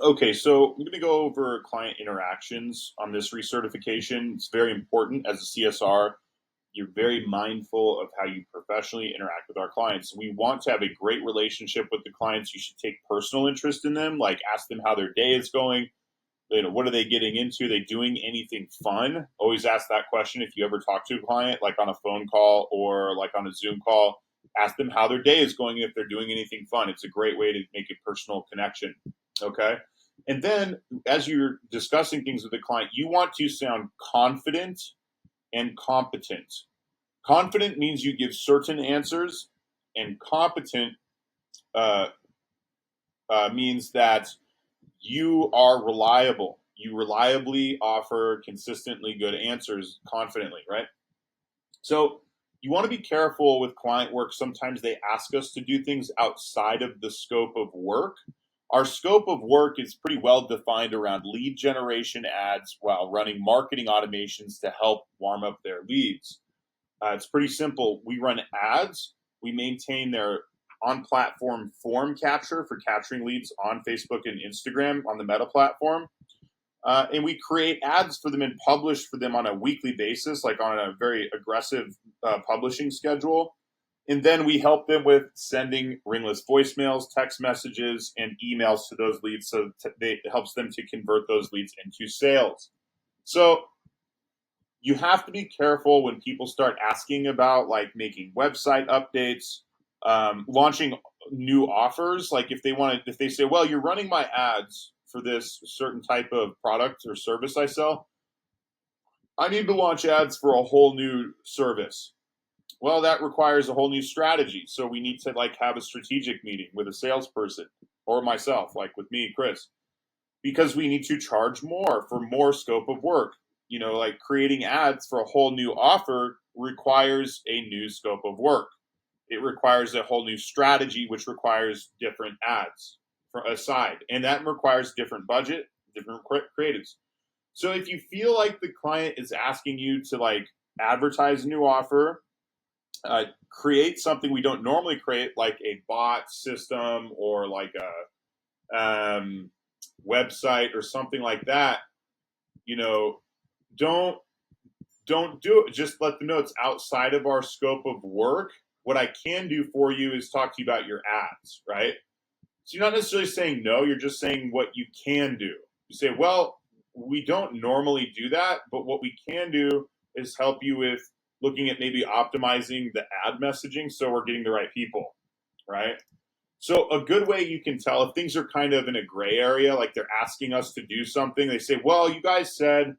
Okay, so I'm going to go over client interactions on this recertification. It's very important as a CSR. You're very mindful of how you professionally interact with our clients. We want to have a great relationship with the clients. You should take personal interest in them, like ask them how their day is going. What are they getting into? Are they doing anything fun? Always ask that question if you ever talk to a client, like on a phone call or like on a Zoom call. Ask them how their day is going if they're doing anything fun. It's a great way to make a personal connection. Okay. And then as you're discussing things with the client, you want to sound confident and competent. Confident means you give certain answers, and competent uh, means that you are reliable. You reliably offer consistently good answers confidently, right? So you want to be careful with client work. Sometimes they ask us to do things outside of the scope of work. Our scope of work is pretty well defined around lead generation ads while running marketing automations to help warm up their leads. It's pretty simple. We run ads, we maintain their on platform form capture for capturing leads on Facebook and Instagram on the Meta platform. And we create ads for them and publish for them on a weekly basis, like on a very aggressive publishing schedule. And then we help them with sending ringless voicemails, text messages, and emails to those leads. So it helps them to convert those leads into sales. So you have to be careful when people start asking about like making website updates, launching new offers. Like if they say, well, you're running my ads for this certain type of product or service I sell, I need to launch ads for a whole new service. Well, that requires a whole new strategy. So we need to like have a strategic meeting with a salesperson or myself, like with me, Chris, because we need to charge more for more scope of work. Like creating ads for a whole new offer requires a new scope of work. It requires a whole new strategy, which requires different ads for aside, and that requires different budget, different creatives. So if you feel like the client is asking you to like advertise a new offer, create something we don't normally create, like a bot system or like a website or something like that. You know, don't don't do it. Just let them know it's outside of our scope of work. What I can do for you is talk to you about your ads, right? So you're not necessarily saying no, you're just saying what you can do. You say, well, we don't normally do that, but what we can do is help you with looking at maybe optimizing the ad messaging so we're getting the right people, right? So a good way you can tell if things are kind of in a gray area, like they're asking us to do something, they say, well, you guys said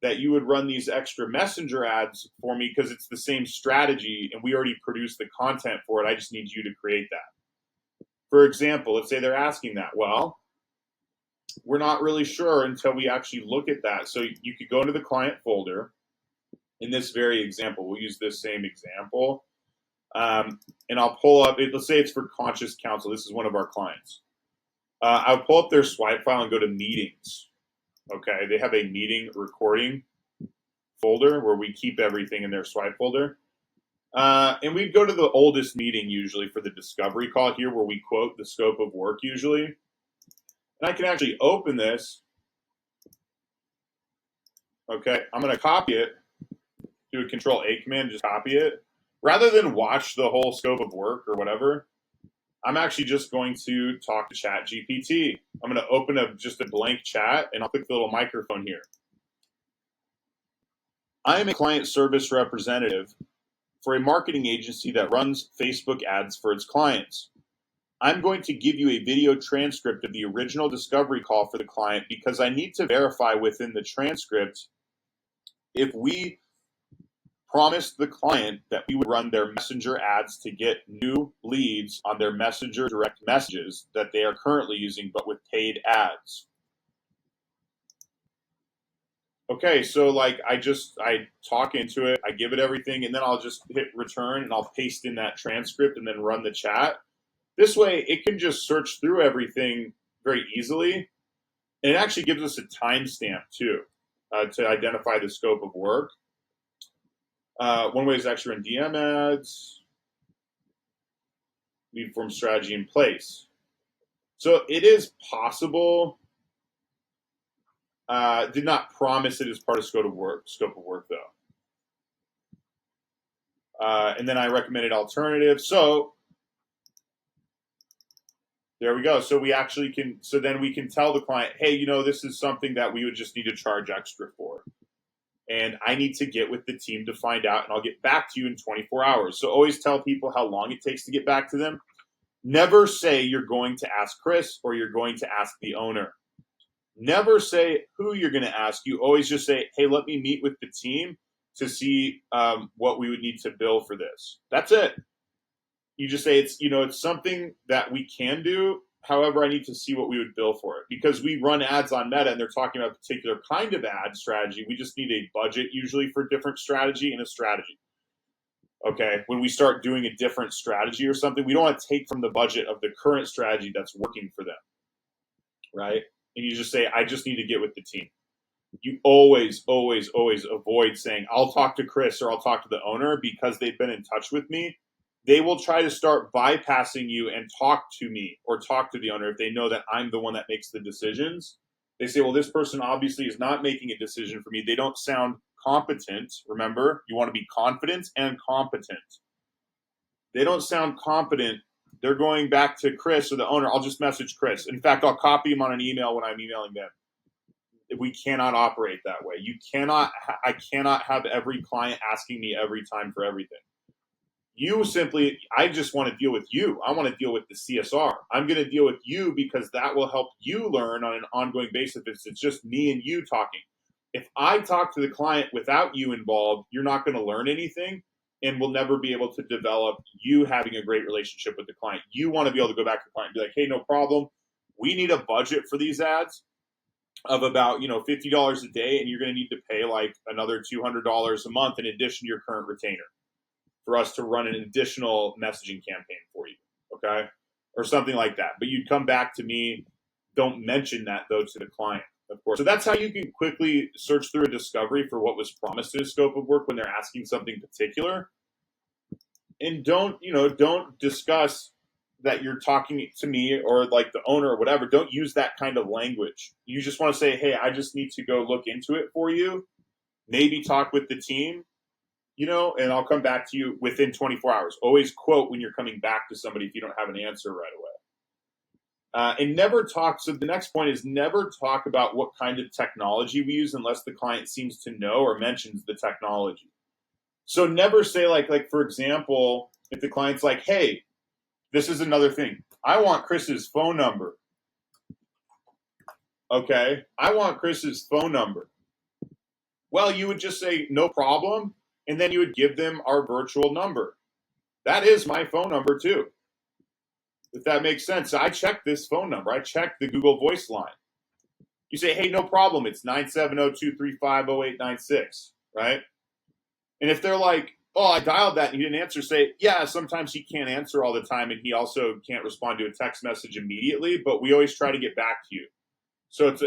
that you would run these extra messenger ads for me because it's the same strategy and we already produced the content for it. I just need you to create that. For example, let's say they're asking that. Well, we're not really sure until we actually look at that. So you could go into the client folder. In this very example, we'll use this same example. And I'll pull up, let's say it's for Conscious Counsel. This is one of our clients. I'll pull up their swipe file and go to meetings. Okay, they have a meeting recording folder where we keep everything in their swipe folder. And we go to the oldest meeting usually for the discovery call here where we quote the scope of work usually. And I can actually open this. Okay, I'm going to copy it, do a Control-A command, just copy it. Rather than watch the whole scope of work or whatever, I'm actually just going to talk to ChatGPT. I'm going to open up just a blank chat and I'll click the little microphone here. I am a client service representative for a marketing agency that runs Facebook ads for its clients. I'm going to give you a video transcript of the original discovery call for the client because I need to verify within the transcript if we promised the client that we would run their messenger ads to get new leads on their messenger direct messages that they are currently using, but with paid ads. Okay, so like I talk into it, I give it everything, and then I'll just hit return and I'll paste in that transcript and then run the chat. This way it can just search through everything very easily. And it actually gives us a timestamp too to identify the scope of work. One way is actually run DM ads, lead form strategy in place. So it is possible. Did not promise it as part of scope of work though. And then I recommended alternatives. So there we go. So we actually can, so then we can tell the client, hey, you know, this is something that we would just need to charge extra for. And I need to get with the team to find out, and I'll get back to you in 24 hours. So always tell people how long it takes to get back to them. Never say you're going to ask Chris or you're going to ask the owner. Never say who you're going to ask. You always just say, hey, let me meet with the team to see what we would need to bill for this. That's it. You just say it's something that we can do. However, I need to see what we would bill for it, because we run ads on Meta and they're talking about a particular kind of ad strategy. We just need a budget usually for different strategy and a strategy. Okay, when we start doing a different strategy or something, we don't want to take from the budget of the current strategy that's working for them, right? And you just say, I just need to get with the team. You always, always, always avoid saying, I'll talk to Chris or I'll talk to the owner, because they've been in touch with me. They will try to start bypassing you and talk to me or talk to the owner if they know that I'm the one that makes the decisions. They say, well, this person obviously is not making a decision for me. They don't sound competent. Remember, you want to be confident and competent. They don't sound competent. They're going back to Chris or the owner. I'll just message Chris. In fact, I'll copy him on an email when I'm emailing them. We cannot operate that way. I cannot have every client asking me every time for everything. I just want to deal with you. I want to deal with the CSR. I'm going to deal with you because that will help you learn on an ongoing basis. It's just me and you talking. If I talk to the client without you involved, you're not going to learn anything, and we'll never be able to develop you having a great relationship with the client. You want to be able to go back to the client and be like, hey, no problem. We need a budget for these ads of about $50 a day, and you're going to need to pay like another $200 a month in addition to your current retainer for us to run an additional messaging campaign for you, okay? Or something like that. But you'd come back to me. Don't mention that, though, to the client, of course. So that's how you can quickly search through a discovery for what was promised in a scope of work when they're asking something particular. And don't discuss that you're talking to me or like the owner or whatever. Don't use that kind of language. You just want to say, hey, I just need to go look into it for you, maybe talk with the team, and I'll come back to you within 24 hours. Always quote when you're coming back to somebody if you don't have an answer right away. And never talk. So the next point is never talk about what kind of technology we use unless the client seems to know or mentions the technology. So never say like for example, if the client's like, hey, this is another thing. I want Chris's phone number. Okay, I want Chris's phone number. Well, you would just say, no problem. And then you would give them our virtual number. That is my phone number too, if that makes sense. So I checked this phone number. I checked the Google Voice line. You say, hey, no problem. It's 970-235-0896, right? And if they're like, oh, I dialed that and he didn't answer, say, yeah, sometimes he can't answer all the time, and he also can't respond to a text message immediately, but we always try to get back to you. So it's,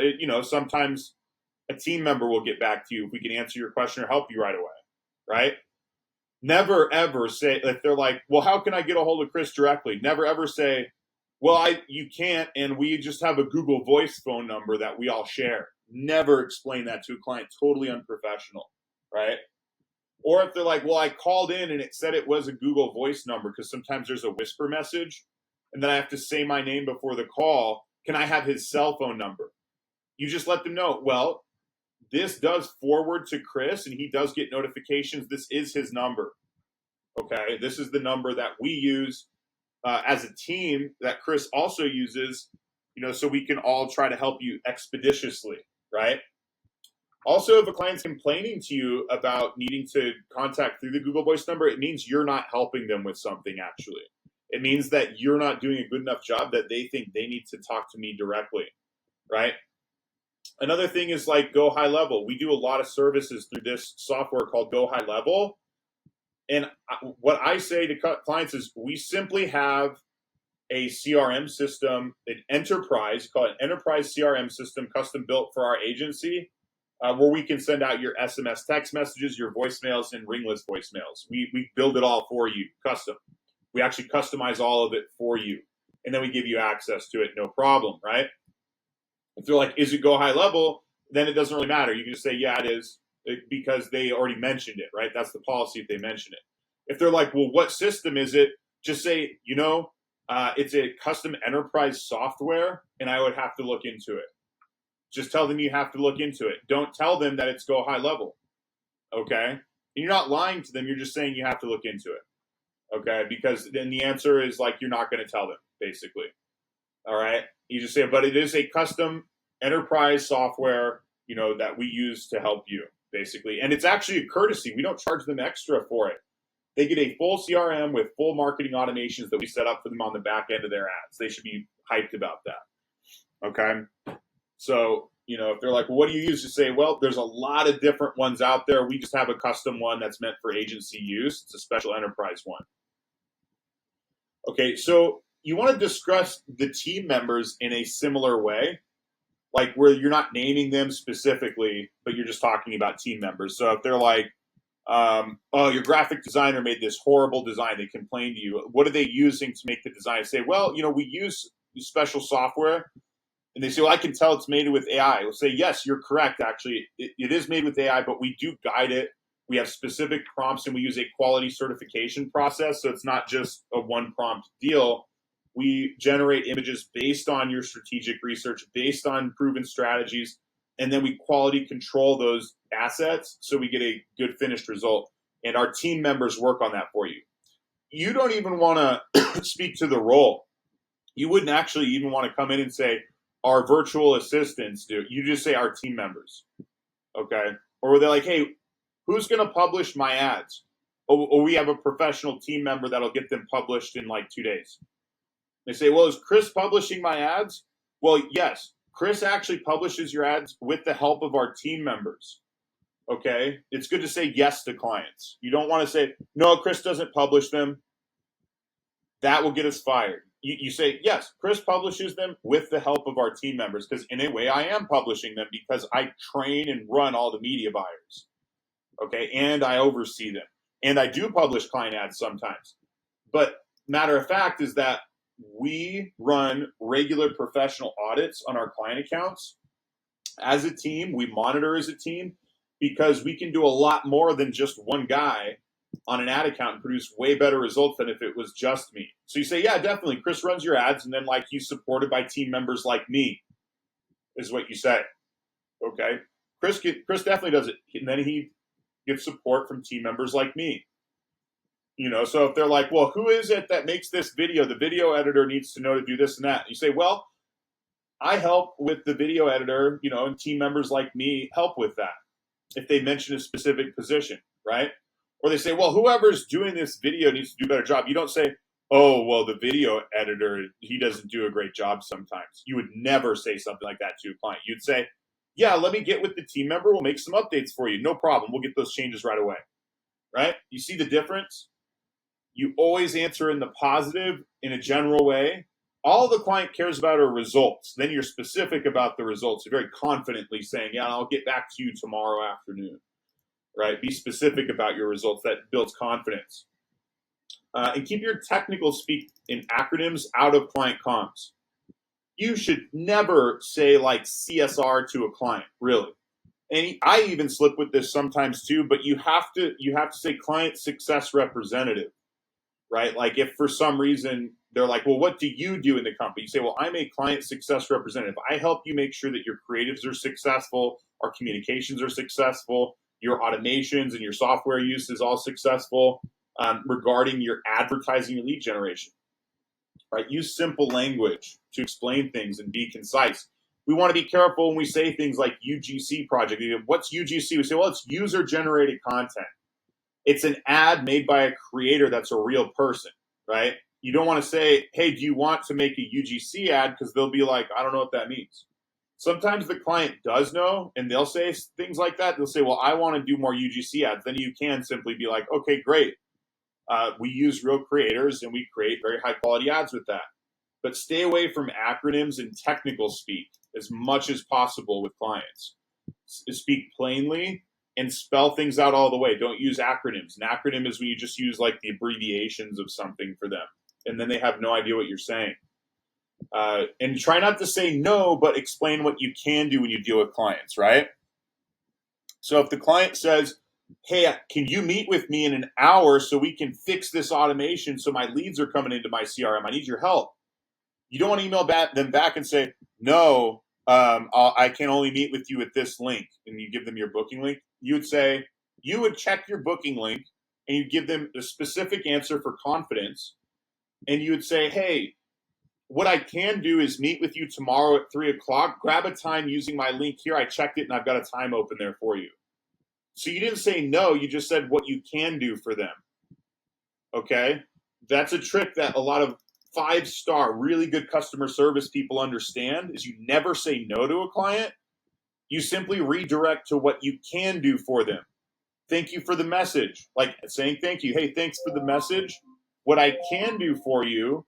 sometimes a team member will get back to you if we can answer your question or help you right away. Right? Never ever say, if they're like, well, how can I get a hold of Chris directly? Never ever say, well, you can't, and we just have a Google Voice phone number that we all share. Never explain that to a client. Totally unprofessional, right? Or if they're like, well, I called in and it said it was a Google Voice number, because sometimes there's a whisper message and then I have to say my name before the call. Can I have his cell phone number? You just let them know, well, this does forward to Chris, and he does get notifications. This is his number. Okay, this is the number that we use as a team that Chris also uses, so we can all try to help you expeditiously, right? Also, if a client's complaining to you about needing to contact through the Google Voice number, it means you're not helping them with something, actually. It means that you're not doing a good enough job that they think they need to talk to me directly, right? Another thing is like Go High Level. We do a lot of services through this software called Go High Level. And what I say to clients is we simply have a CRM system, an enterprise, call it an enterprise CRM system, custom built for our agency, where we can send out your SMS text messages, your voicemails, and ringless voicemails. We build it all for you, custom. We actually customize all of it for you. and then we give you access to it, no problem, right? If they're like, is it go high level, then it doesn't really matter. You can just say, yeah, it is, because they already mentioned it, right? That's the policy if they mention it. If they're like, well, what system is it? Just say, it's a custom enterprise software, and I would have to look into it. Just tell them you have to look into it. Don't tell them that it's go high level, okay? And you're not lying to them. You're just saying you have to look into it, okay? Because then the answer is like you're not going to tell them, basically, all right? You just say, but it is a custom enterprise software, that we use to help you, basically. And it's actually a courtesy. We don't charge them extra for it. They get a full CRM with full marketing automations that we set up for them on the back end of their ads. They should be hyped about that, okay? So, if they're like, well, what do you use? To say, well, there's a lot of different ones out there. We just have a custom one that's meant for agency use. It's a special enterprise one. Okay, so you want to discuss the team members in a similar way, like where you're not naming them specifically, but you're just talking about team members. So if they're like, oh, your graphic designer made this horrible design, they complain to you. What are they using to make the design? Say, well, we use special software. And they say, well, I can tell it's made with AI. We'll say, yes, you're correct. Actually, it is made with AI, but we do guide it. We have specific prompts, and we use a quality certification process. So it's not just a one prompt deal. We generate images based on your strategic research, based on proven strategies, and then we quality control those assets so we get a good finished result. And our team members work on that for you. You don't even want to speak to the role. You wouldn't actually even want to come in and say, our virtual assistants do. You just say our team members, okay? Or were they like, hey, who's going to publish my ads? Or we have a professional team member that'll get them published in like 2 days. They say, well, is Chris publishing my ads? Well, yes, Chris actually publishes your ads with the help of our team members, okay? It's good to say yes to clients. You don't want to say, no, Chris doesn't publish them. That will get us fired. You say, yes, Chris publishes them with the help of our team members, because in a way I am publishing them because I train and run all the media buyers, okay, and I oversee them. And I do publish client ads sometimes. But matter of fact is that we run regular professional audits on our client accounts as a team. We monitor as a team because we can do a lot more than just one guy on an ad account and produce way better results than if it was just me. So you say, yeah, definitely, Chris runs your ads, and then like he's supported by team members like me, is what you say. Okay, Chris definitely does it, and then he gets support from team members like me. So if they're like, well, who is it that makes this video? The video editor needs to know to do this and that. And you say, well, I help with the video editor, and team members like me help with that if they mention a specific position, right? Or they say, well, whoever's doing this video needs to do a better job. You don't say, oh, well, the video editor, he doesn't do a great job sometimes. You would never say something like that to a client. You'd say, yeah, let me get with the team member. We'll make some updates for you. No problem. We'll get those changes right away, right? You see the difference? You always answer in the positive in a general way. All the client cares about are results. Then you're specific about the results. You're very confidently saying, yeah, I'll get back to you tomorrow afternoon. Right? Be specific about your results. That builds confidence. And keep your technical speak in acronyms out of client comms. You should never say like CSR to a client, really. And I even slip with this sometimes too, but you have to say client success representative, right? Like if for some reason they're like, well, what do you do in the company? You say, well, I'm a client success representative. I help you make sure that your creatives are successful, our communications are successful, your automations and your software use is all successful, regarding your advertising and lead generation, right? Use simple language to explain things and be concise. We want to be careful when we say things like UGC project. What's UGC? We say, well, it's user-generated content. It's an ad made by a creator that's a real person, right? You don't want to say, hey, do you want to make a UGC ad? Because they'll be like, I don't know what that means. Sometimes the client does know, and they'll say things like that. They'll say, well, I want to do more UGC ads. Then you can simply be like, okay, great. We use real creators, and we create very high-quality ads with that. But stay away from acronyms and technical speak as much as possible with clients. Speak plainly and spell things out all the way. Don't use acronyms. An acronym is when you just use like the abbreviations of something for them, and then they have no idea what you're saying. And try not to say no, but explain what you can do when you deal with clients, right? So if the client says, hey, can you meet with me in an hour so we can fix this automation so my leads are coming into my CRM? I need your help. You don't want to email them back and say, no, I can only meet with you at this link, and you give them your booking link. You would say, you would check your booking link, and you give them a specific answer for confidence, and you would say, hey, what I can do is meet with you tomorrow at 3:00. Grab a time using my link here. I checked it, and I've got a time open there for you. So you didn't say no, you just said what you can do for them. Okay? That's a trick that a lot of 5-star, really good customer service people understand is you never say no to a client. You simply redirect to what you can do for them. Thank you for the message. Like saying thank you. Hey, thanks for the message. What I can do for you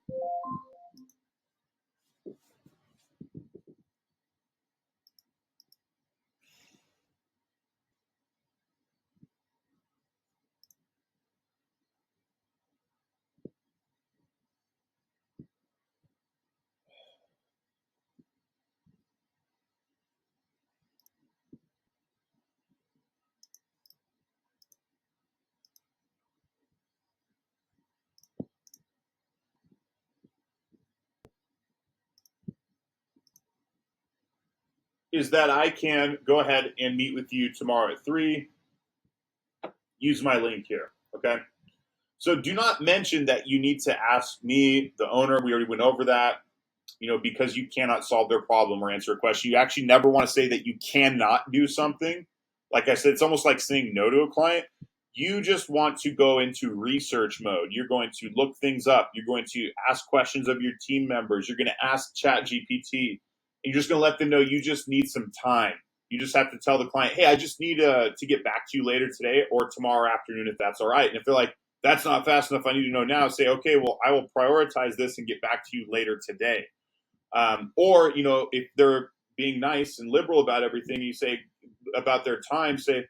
is that I can go ahead and meet with you tomorrow at 3. Use my link here. Okay? So do not mention that you need to ask me, the owner. We already went over that. Because you cannot solve their problem or answer a question. You actually never want to say that you cannot do something. Like I said, it's almost like saying no to a client. You just want to go into research mode. You're going to look things up. You're going to ask questions of your team members. You're going to ask ChatGPT. And you're just going to let them know you just need some time. You just have to tell the client, hey, I just need to get back to you later today or tomorrow afternoon if that's all right. And if they're like, that's not fast enough, I need to know now, say, okay, well, I will prioritize this and get back to you later today. Or, if they're being nice and liberal about everything, you say about their time, say,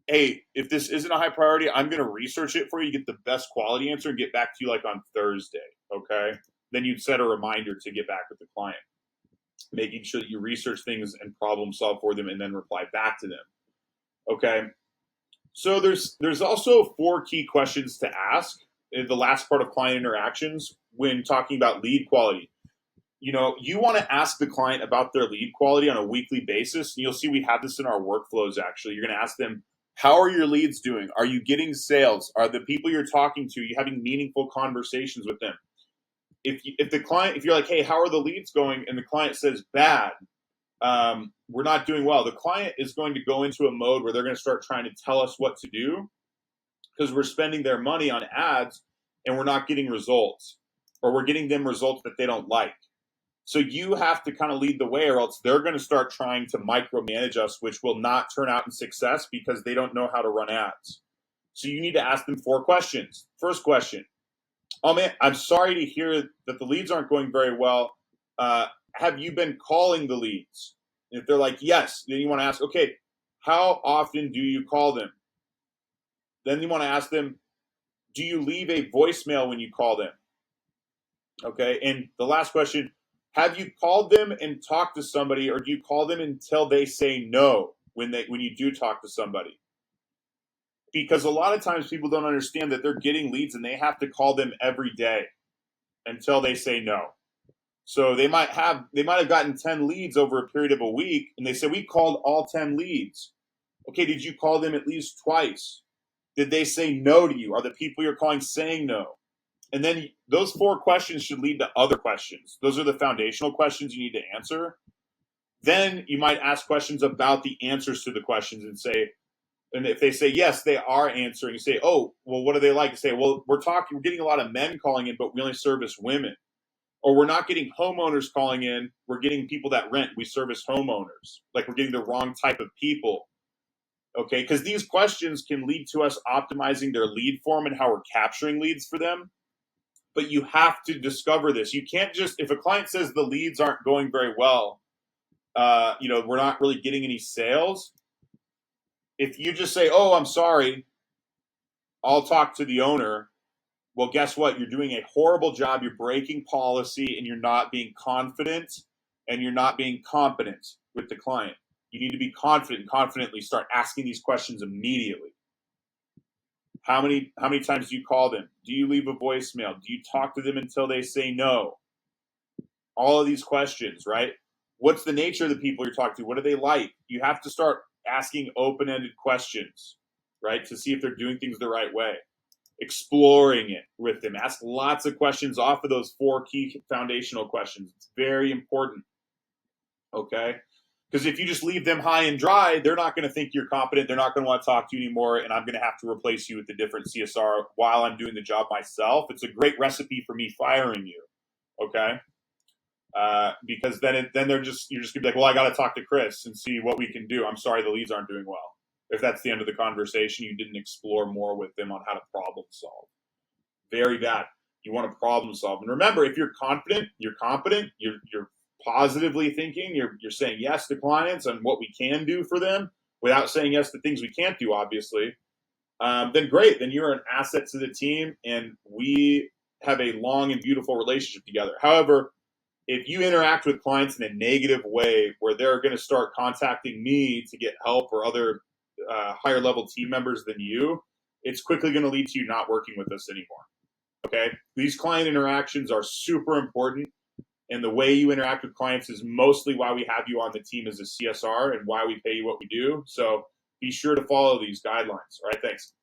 hey, if this isn't a high priority, I'm going to research it for you, get the best quality answer and get back to you like on Thursday. Okay. Then you'd set a reminder to get back with the client, making sure that you research things and problem solve for them and then reply back to them. Okay. So there's also 4 key questions to ask in the last part of client interactions when talking about lead quality. You want to ask the client about their lead quality on a weekly basis. And you'll see we have this in our workflows, actually. You're going to ask them, how are your leads doing? Are you getting sales? Are the people you're talking to, you having meaningful conversations with them? If you're like, hey, how are the leads going? And the client says, bad, we're not doing well. The client is going to go into a mode where they're going to start trying to tell us what to do because we're spending their money on ads and we're not getting results, or we're getting them results that they don't like. So you have to kind of lead the way, or else they're going to start trying to micromanage us, which will not turn out in success because they don't know how to run ads. So you need to ask them 4 questions. First question, oh man, I'm sorry to hear that the leads aren't going very well. Have you been calling the leads? And if they're like, yes, then you want to ask, okay, how often do you call them? Then you want to ask them, do you leave a voicemail when you call them? Okay, and the last question, have you called them and talked to somebody, or do you call them until they say no when you do talk to somebody? Because a lot of times people don't understand that they're getting leads and they have to call them every day until they say no. So they might have gotten 10 leads over a period of a week, and they say, we called all 10 leads. Okay, did you call them at least twice? Did they say no to you? Are the people you're calling saying no? And then those 4 questions should lead to other questions. Those are the foundational questions you need to answer. Then you might ask questions about the answers to the questions and say, and if they say yes, they are answering, you say, oh, well, what do they like? You say, well, we're getting a lot of men calling in, but we only service women. Or we're not getting homeowners calling in, we're getting people that rent. We service homeowners. Like we're getting the wrong type of people. Okay, because these questions can lead to us optimizing their lead form and how we're capturing leads for them. But you have to discover this. You can't just, if a client says the leads aren't going very well, we're not really getting any sales. If you just say, oh, I'm sorry, I'll talk to the owner, Well, guess what? You're doing a horrible job. You're breaking policy, and you're not being confident, and you're not being competent with the client. You need to be confident and confidently start asking these questions immediately. How many times do you call them? Do you leave a voicemail? Do you talk to them until they say no? All of these questions, right? What's the nature of the people you're talking to? What do they like? You have to start asking open-ended questions, right, to see if they're doing things the right way. Exploring it with them. Ask lots of questions off of those 4 key foundational questions. It's very important, okay? Because if you just leave them high and dry, they're not going to think you're competent. They're not going to want to talk to you anymore, and I'm going to have to replace you with a different CSR while I'm doing the job myself. It's a great recipe for me firing you, okay? Because then you're just gonna be like, well, I got to talk to Chris and see what we can do. I'm sorry, the leads aren't doing well. If that's the end of the conversation, you didn't explore more with them on how to problem solve. Very bad. You want to problem solve, and remember, if you're confident, you're competent, you're positively thinking, you're saying yes to clients and what we can do for them without saying yes to things we can't do, obviously. Then great. Then you're an asset to the team, and we have a long and beautiful relationship together. However, if you interact with clients in a negative way where they're going to start contacting me to get help or other higher level team members than you, it's quickly going to lead to you not working with us anymore. Okay? These client interactions are super important, and the way you interact with clients is mostly why we have you on the team as a CSR and why we pay you what we do. So be sure to follow these guidelines. All right, thanks.